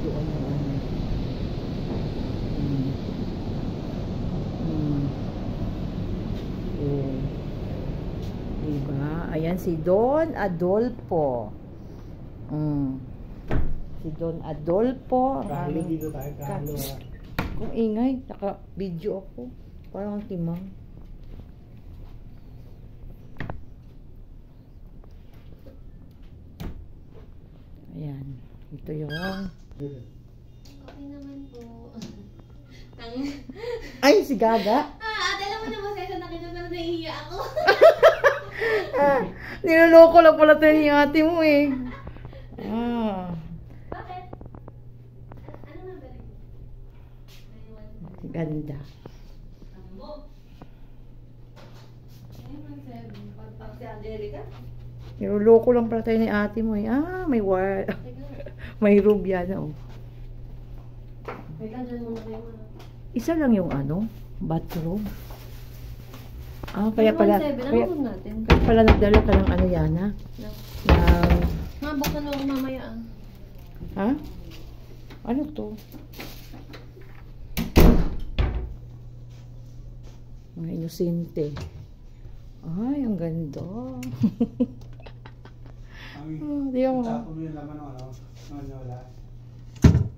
doon yung ano. Diba? Ayan si Don Adolfo. Si Don Adolfo. Kahalo dito tayo, kahalo. Kung ingay, naka-video ako. Parang timang. Ayan. Ito yung... Okay naman po. Ay, si Gaga. Ate, alam mo naman sa'yo, nakita na nahihiya ako. Niloloko lang pala tayo ni ate mo eh. Bakit? Ano nga ba? Ganda. Ano mo? Ayun, sir. Pag si Angelica? Niloloko lang pala tayo ni ate mo eh. May wire. May rubya na oh. Wait lang, dyan muna kayo. Isa lang yung ano, bathroom. Kaya pala, kaya pala nagdala ka ng ano yan, ha? Buksan mo ako mamaya, Ha? Ano to? Mga inosente. Ay, ang ganda. Di ako. Tapo mo yung laman ng ano? Wala.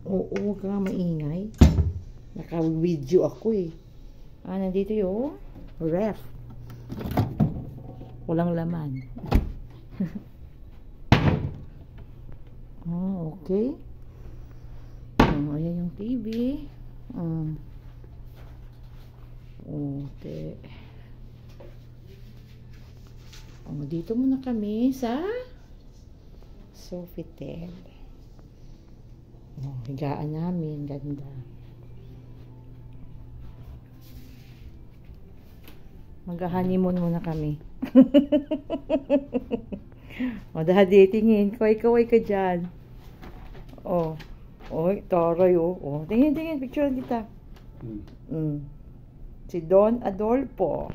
Oo, huwag ka nga maingay. Naka-video ako eh. Nandito yung ref. Walang laman. Okay. Ayan yung TV. Okay. Dito muna kami sa Sofitel. Higaan namin. Ganda. Mag-honeymoon muna kami. Dahil tingin. Kaway-kaway ka dyan. Taray Tingin. Picturean kita. Si Don Adolfo.